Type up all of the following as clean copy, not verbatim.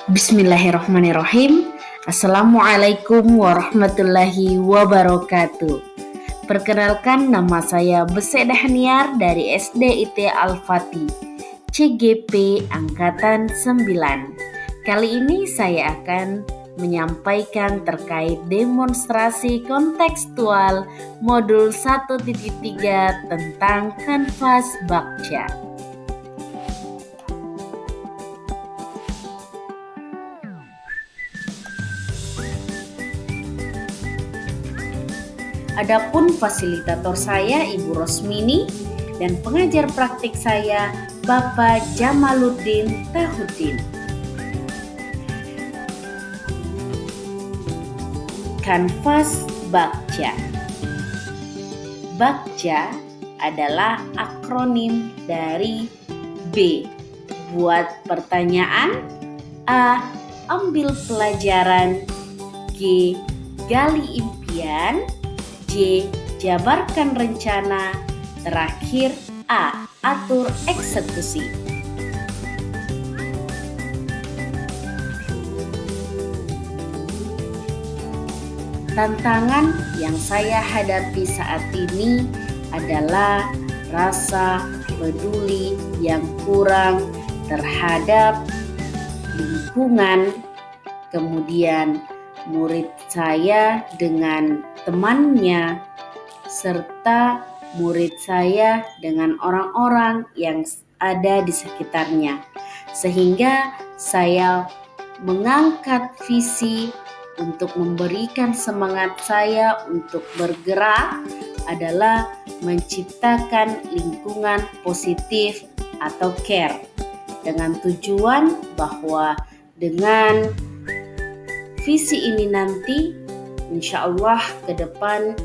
Bismillahirrahmanirrahim. Assalamualaikum warahmatullahi wabarakatuh. Perkenalkan, nama saya Beseda Haniar dari SD IT Al-Fatih, CGP Angkatan 9. Kali ini saya akan menyampaikan terkait demonstrasi kontekstual modul 1.3 tentang kanvas Baktya. Adapun fasilitator saya Ibu Rosmini dan pengajar praktik saya Bapak Jamaluddin Tahuddin. Kanvas Baktya. Baktya adalah akronim dari B. Buat pertanyaan. A. Ambil pelajaran. G. Gali impian. J. Jabarkan rencana. Terakhir A. Atur eksekusi. Tantangan yang saya hadapi saat ini adalah rasa peduli yang kurang terhadap lingkungan, kemudian murid saya dengan temannya, serta murid saya dengan orang-orang yang ada di sekitarnya. Sehingga saya mengangkat visi untuk memberikan semangat saya untuk bergerak adalah menciptakan lingkungan positif atau care, dengan tujuan bahwa dengan visi ini nanti insya Allah ke depan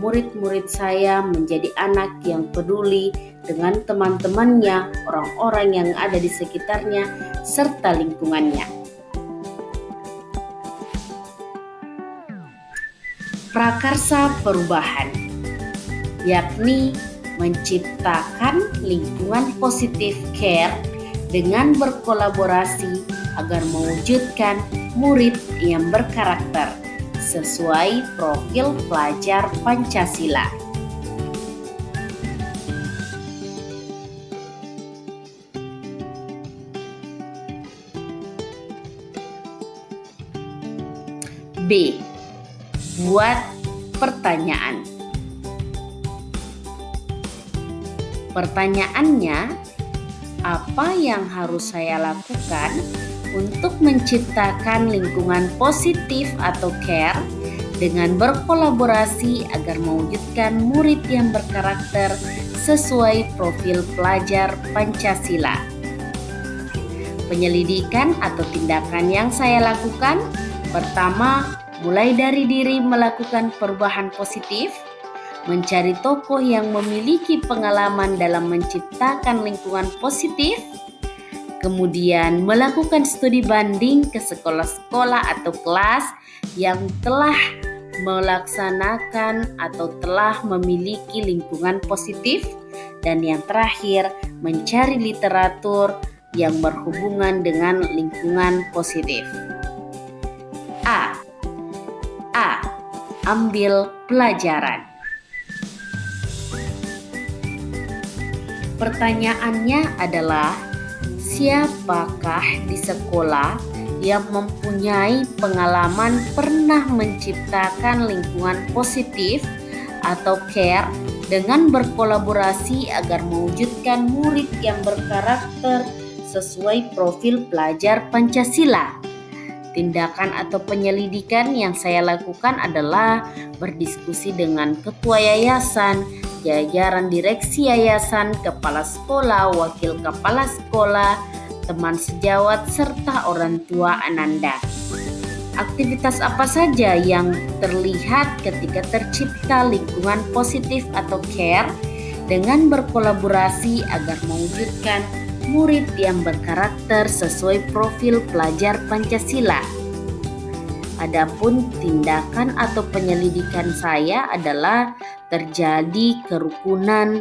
murid-murid saya menjadi anak yang peduli dengan teman-temannya, orang-orang yang ada di sekitarnya, serta lingkungannya. Prakarsa perubahan, yakni menciptakan lingkungan positif care dengan berkolaborasi agar mewujudkan murid yang berkarakter sesuai profil pelajar Pancasila. B. Buat pertanyaan. Pertanyaannya, apa yang harus saya lakukan untuk menciptakan lingkungan positif atau care dengan berkolaborasi agar mewujudkan murid yang berkarakter sesuai profil pelajar Pancasila? Penyelidikan atau tindakan yang saya lakukan, pertama, mulai dari diri melakukan perubahan positif, mencari tokoh yang memiliki pengalaman dalam menciptakan lingkungan positif, kemudian melakukan studi banding ke sekolah-sekolah atau kelas yang telah melaksanakan atau telah memiliki lingkungan positif, dan yang terakhir mencari literatur yang berhubungan dengan lingkungan positif. A. Ambil pelajaran. Pertanyaannya adalah, siapakah di sekolah yang mempunyai pengalaman pernah menciptakan lingkungan positif atau care dengan berkolaborasi agar mewujudkan murid yang berkarakter sesuai profil pelajar Pancasila? Tindakan atau penyelidikan yang saya lakukan adalah berdiskusi dengan ketua yayasan, jajaran direksi yayasan, kepala sekolah, wakil kepala sekolah, teman sejawat, serta orang tua Ananda. Aktivitas apa saja yang terlihat ketika tercipta lingkungan positif atau care dengan berkolaborasi agar mewujudkan murid yang berkarakter sesuai profil pelajar Pancasila? Adapun tindakan atau penyelidikan saya adalah terjadi kerukunan,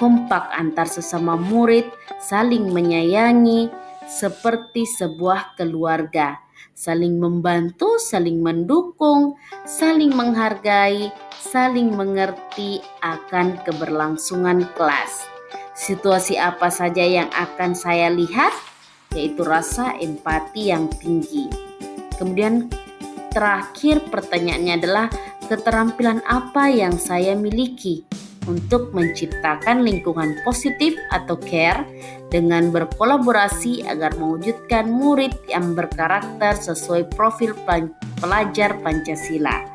kompak antar sesama murid, saling menyayangi, seperti sebuah keluarga, saling membantu, saling mendukung, saling menghargai, saling mengerti akan keberlangsungan kelas. Situasi apa saja yang akan saya lihat? Yaitu rasa empati yang tinggi. Kemudian terakhir pertanyaannya adalah keterampilan apa yang saya miliki untuk menciptakan lingkungan positif atau care dengan berkolaborasi agar mewujudkan murid yang berkarakter sesuai profil pelajar Pancasila.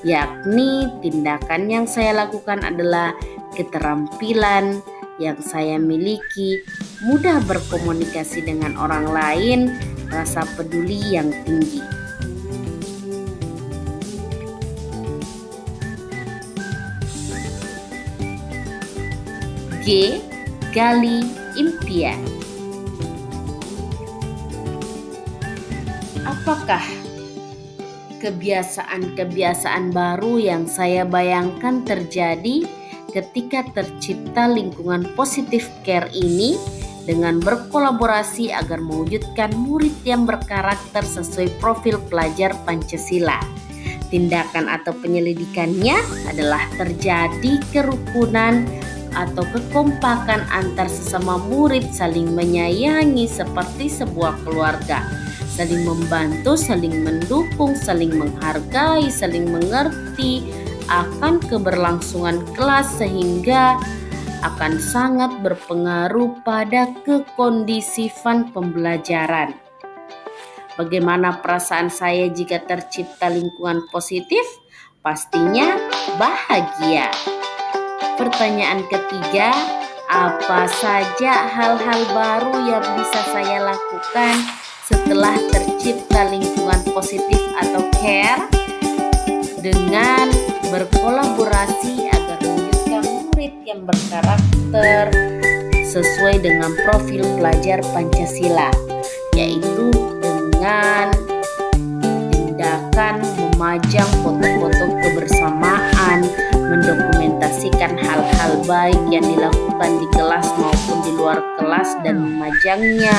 Yakni tindakan yang saya lakukan adalah keterampilan yang saya miliki, mudah berkomunikasi dengan orang lain, rasa peduli yang tinggi. G. Gali impian. Apakah kebiasaan-kebiasaan baru yang saya bayangkan terjadi ketika tercipta lingkungan positif care ini dengan berkolaborasi agar mewujudkan murid yang berkarakter sesuai profil pelajar Pancasila? Tindakan atau penyelidikannya adalah terjadi kerukunan atau kekompakan antar sesama murid, saling menyayangi seperti sebuah keluarga, saling membantu, saling mendukung, saling menghargai, saling mengerti akan keberlangsungan kelas sehingga akan sangat berpengaruh pada kekondisifan pembelajaran. Bagaimana perasaan saya jika tercipta lingkungan positif? Pastinya bahagia. Pertanyaan ketiga, apa saja hal-hal baru yang bisa saya lakukan setelah tercipta lingkungan positif atau care dengan berkolaborasi agar mewujudkan murid yang berkarakter sesuai dengan profil pelajar Pancasila, yaitu dengan tindakan memajang foto-foto kebersamaan, mendokumentasikan hal-hal baik yang dilakukan di kelas maupun di luar kelas dan memajangnya,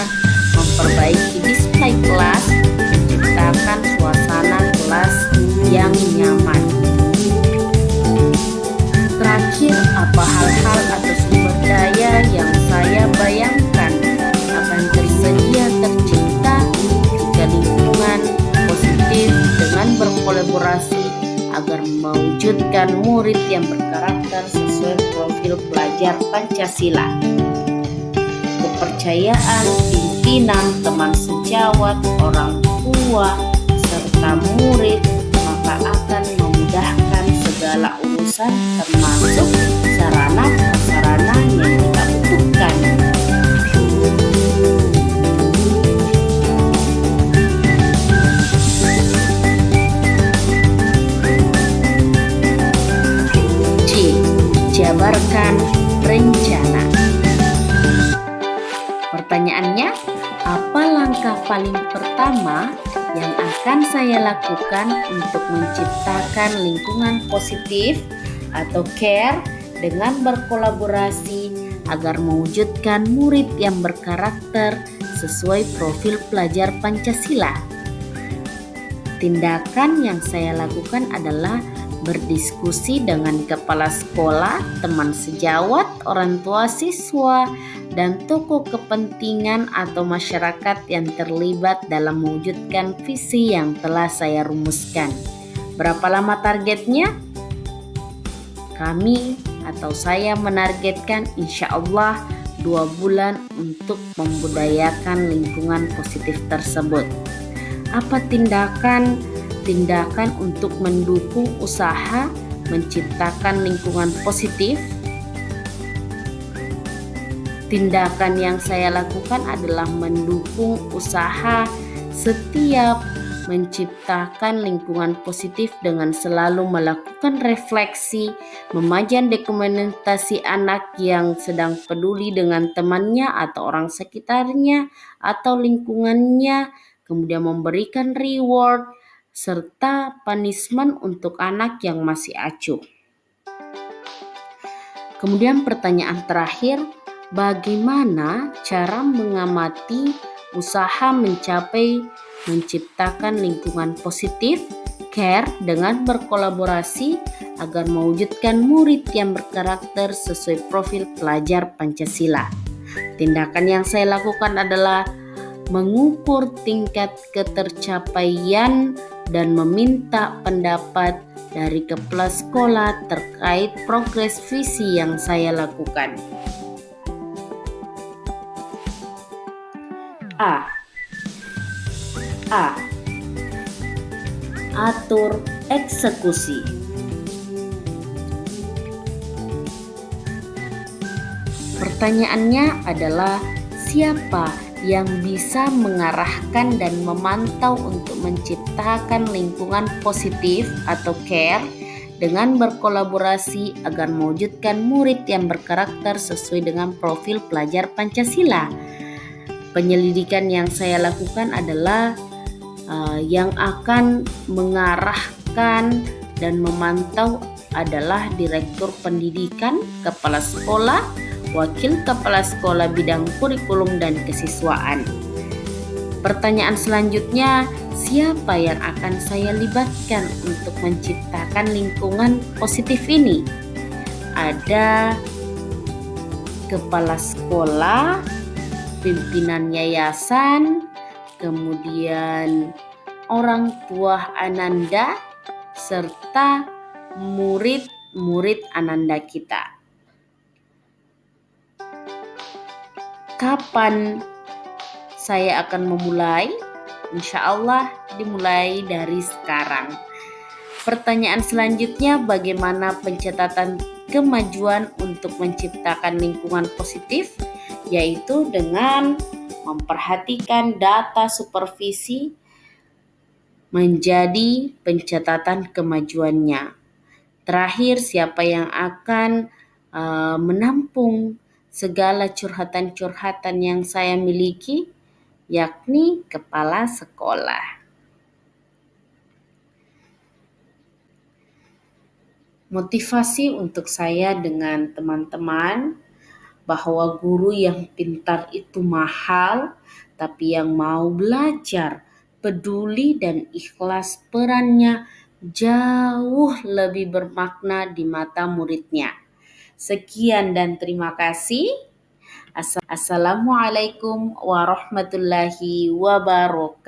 memperbaiki display kelas, menciptakan suasana kelas yang nyaman. Terakhir, apa hal-hal atau sumber daya yang saya bayangkan akan tersedia tercipta jika lingkungan positif dengan berkolaborasi agar mewujudkan murid yang berkarakter sesuai profil pelajar Pancasila? Kepercayaan pimpinan, teman sejawat, orang tua, serta murid maka akan memudahkan segala urusan termasuk sarana prasarana yang kita butuhkan. Jabarkan rencana. Pertanyaannya, apa langkah paling pertama yang akan saya lakukan untuk menciptakan lingkungan positif atau care dengan berkolaborasi agar mewujudkan murid yang berkarakter sesuai profil pelajar Pancasila? Tindakan yang saya lakukan adalah berdiskusi dengan kepala sekolah, teman sejawat, orang tua siswa, dan tokoh kepentingan atau masyarakat yang terlibat dalam mewujudkan visi yang telah saya rumuskan. Berapa lama targetnya? Kami atau saya menargetkan insya Allah 2 bulan untuk membudayakan lingkungan positif tersebut. Apa tindakan untuk mendukung usaha menciptakan lingkungan positif? Tindakan yang saya lakukan adalah mendukung usaha setiap menciptakan lingkungan positif dengan selalu melakukan refleksi, memajang dokumentasi anak yang sedang peduli dengan temannya atau orang sekitarnya atau lingkungannya, kemudian memberikan reward serta punishment untuk anak yang masih acuh. Kemudian pertanyaan terakhir, bagaimana cara mengamati usaha menciptakan lingkungan positif, care dengan berkolaborasi agar mewujudkan murid yang berkarakter sesuai profil pelajar Pancasila. Tindakan yang saya lakukan adalah mengukur tingkat ketercapaian dan meminta pendapat dari kepala sekolah terkait progres visi yang saya lakukan. A. Atur eksekusi. Pertanyaannya adalah siapa yang bisa mengarahkan dan memantau untuk menciptakan lingkungan positif atau care dengan berkolaborasi agar mewujudkan murid yang berkarakter sesuai dengan profil pelajar Pancasila. Penyelidikan yang saya lakukan adalah yang akan mengarahkan dan memantau adalah Direktur Pendidikan, Kepala Sekolah, Wakil Kepala Sekolah bidang kurikulum dan kesiswaan. Pertanyaan selanjutnya, siapa yang akan saya libatkan untuk menciptakan lingkungan positif ini? Ada kepala sekolah, pimpinan yayasan, kemudian orang tua Ananda, serta murid-murid Ananda kita. Kapan saya akan memulai? Insya Allah dimulai dari sekarang. Pertanyaan selanjutnya, bagaimana pencatatan kemajuan untuk menciptakan lingkungan positif? Yaitu dengan memperhatikan data supervisi menjadi pencatatan kemajuannya. Terakhir, siapa yang akan menampung segala curhatan-curhatan yang saya miliki, yakni kepala sekolah. Motivasi untuk saya dengan teman-teman bahwa guru yang pintar itu mahal, tapi yang mau belajar, peduli dan ikhlas perannya jauh lebih bermakna di mata muridnya. Sekian dan terima kasih. Assalamualaikum warahmatullahi wabarakatuh.